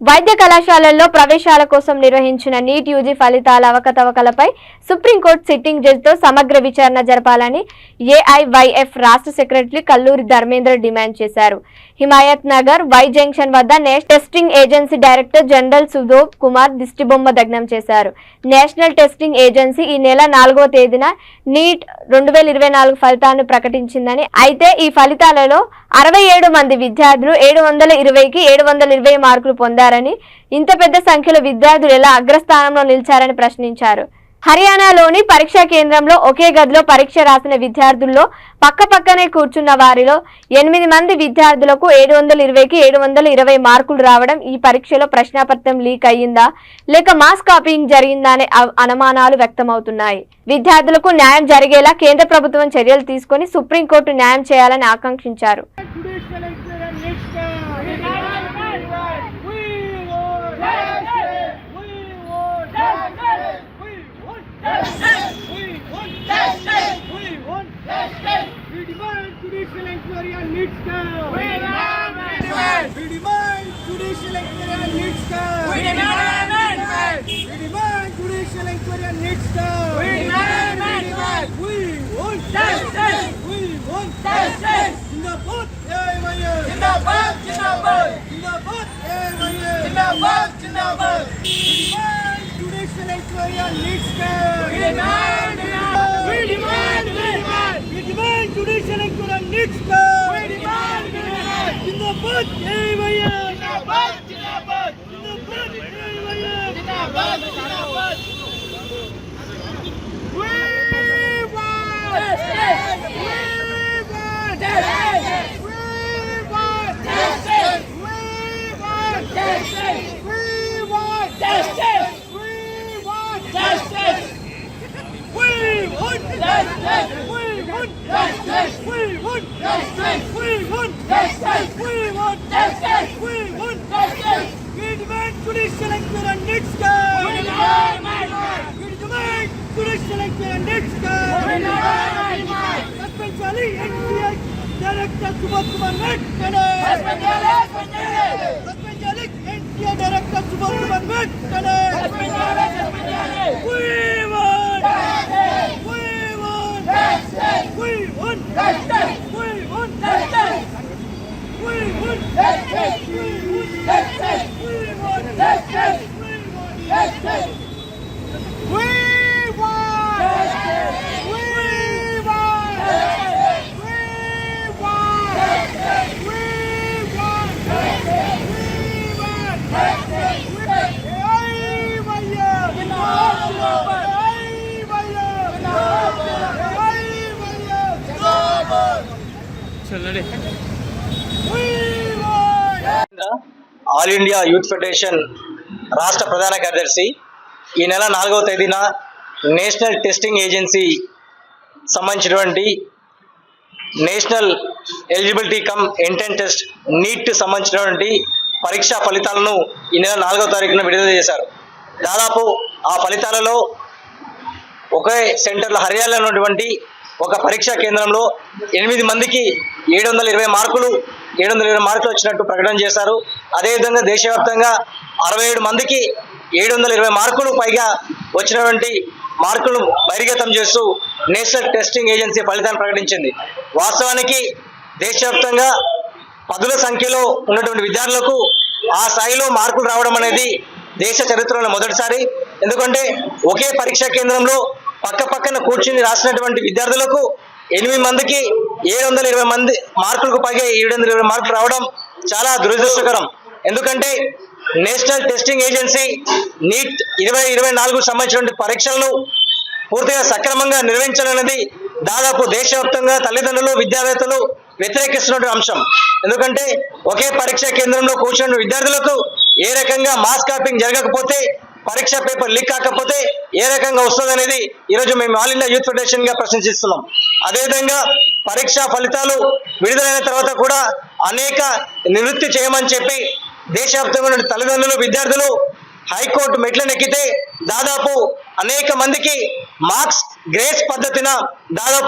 వైద్య కళాశాలల్లో ప్రవేశాల కోసం నిర్వహించిన నీట్ యూజీ ఫలితాల అవకతవకలపై సుప్రీంకోర్టు సిట్టింగ్ జడ్జితో సమగ్ర విచారణ జరపాలని ఏఐవైఎఫ్ రాష్ట్ర సెక్రటరీ కల్లూరి ధర్మేంద్ర డిమాండ్ చేశారు. హిమాయత్ నగర్ వై జంక్షన్ వద్ద National Testing Agency Director General సుధోబ్ కుమార్ దిష్టిబొమ్మ దగ్నం చేశారు. నేషనల్ టెస్టింగ్ ఏజెన్సీ ఈ నెల 4వ తేదీన నీట్ 2024 ఫలితాలను ప్రకటించిందని, అయితే ఈ ఫలితాలలో 67 మంది విద్యార్థులు 720కి 720 మార్కులు పొందారని, ఇంత పెద్ద సంఖ్యలో విద్యార్థులు ఎలా అగ్రస్థానంలో నిలిచారని ప్రశ్నించారు. హర్యానాలోని పరీక్షా కేంద్రంలో ఒకే గదిలో పరీక్ష రాసిన విద్యార్థుల్లో పక్కపక్కనే కూర్చున్న వారిలో 8 మంది విద్యార్థులకు 720కి 720 మార్కులు రావడం ఈ పరీక్షలో ప్రశ్నాపత్రం లీక్ అయ్యిందా లేక మాస్ కాపీయింగ్ జరిగిందా అనే అనుమానాలు వ్యక్తమవుతున్నాయి. విద్యార్థులకు న్యాయం జరిగేలా కేంద్ర ప్రభుత్వం చర్యలు తీసుకొని సుప్రీంకోర్టు న్యాయం చేయాలని ఆకాంక్షించారు. We demand judicial inquiry on NEET scam. We demand amendment. We demand judicial inquiry on NEET scam. We demand amendment. We demand judicial inquiry on NEET scam. We demand amendment. We want justice. We want justice. Zindabad, AIVF. Zindabad, Zindabad. Zindabad, AIVF. Zindabad, Zindabad. We demand judicial inquiry on NEET scam. We demand. We demand. We demand judicial inquiry on NEET scam. We demand. Zindabad, AIVF. Zindabad, Zindabad. Zindabad, AIVF. Zindabad, Zindabad. We want justice. We want justice. We want justice. We want justice. We want justice. We want justice. We want justice. We want justice. We want justice. We want justice. We want justice. We want justice. We demand judicial inquiry on NEET scam. We demand. We demand judicial inquiry on NEET scam. We demand. Suspend NTI Director Subodh Kumar వెంటనే. Suspend NTI Director Subodh Kumar వెంటనే. We want. We want. We want justice. We want justice. We want justice. We want justice. We want justice. We want justice. We want justice. We want justice. We want justice. We want justice. We want justice. All India youth federation రాష్ట్ర ప్రధాన కార్యదర్శి ఈ నెల 4వ తేదీన national Testing agency సంబంధించినటువంటి national eligibility cum entrance test neat సంబంధించినటువంటి పరీక్షా ఫలితాలను ఈ నెల 4వ తారీఖున విడుదల చేశారు. దాదాపు ఆ ఫలితాలలో ఒకే సెంటర్లో హర్యానాలో ఉన్నటువంటి ఒక పరీక్షా కేంద్రంలో 8 మందికి 720 మార్కులు వచ్చినట్టు ప్రకటన చేశారు. అదేవిధంగా దేశవ్యాప్తంగా 67 మందికి 720 మార్కులు పైగా వచ్చినటువంటి మార్కులు బహిర్గతం చేస్తూ నేషనల్ టెస్టింగ్ ఏజెన్సీ ఫలితాన్ని ప్రకటించింది. వాస్తవానికి దేశవ్యాప్తంగా పదుల సంఖ్యలో ఉన్నటువంటి విద్యార్థులకు ఆ స్థాయిలో మార్కులు రావడం అనేది దేశ చరిత్రలో మొదటిసారి. ఎందుకంటే ఒకే పరీక్షా కేంద్రంలో పక్కన కూర్చుని రాసినటువంటి విద్యార్థులకు 8 మందికి 720 మార్కులకు పైగా 720 మార్కులు రావడం చాలా దురదృష్టకరం. ఎందుకంటే నేషనల్ టెస్టింగ్ ఏజెన్సీ నీట్ 2024 సంబంధించినటువంటి పరీక్షలను పూర్తిగా సక్రమంగా నిర్వహించాలన్నది దాదాపు దేశవ్యాప్తంగా తల్లిదండ్రులు విద్యావేత్తలు వ్యతిరేకిస్తున్నటువంటి అంశం. ఎందుకంటే ఒకే పరీక్షా కేంద్రంలో కూర్చున్న విద్యార్థులకు ఏ రకంగా మాస్ కాపింగ్ జరగకపోతే, పరీక్ష పేపర్ లీక్ కాకపోతే ఏ రకంగా వస్తుంది అనేది ఈరోజు మేము ఆల్ ఇండియా యూత్ ఫెడరేషన్ గా ప్రశ్నిస్తున్నాం. అదేవిధంగా పరీక్షా ఫలితాలు విడుదలైన తర్వాత కూడా అనేక నివృత్తి చేయమని చెప్పి దేశవ్యాప్తంగా తల్లిదండ్రులు విద్యార్థులు హైకోర్టు మెట్లను ఎక్కితే దాదాపు అనేక మందికి మార్క్స్ గ్రేస్ పద్ధతిన దాదాపు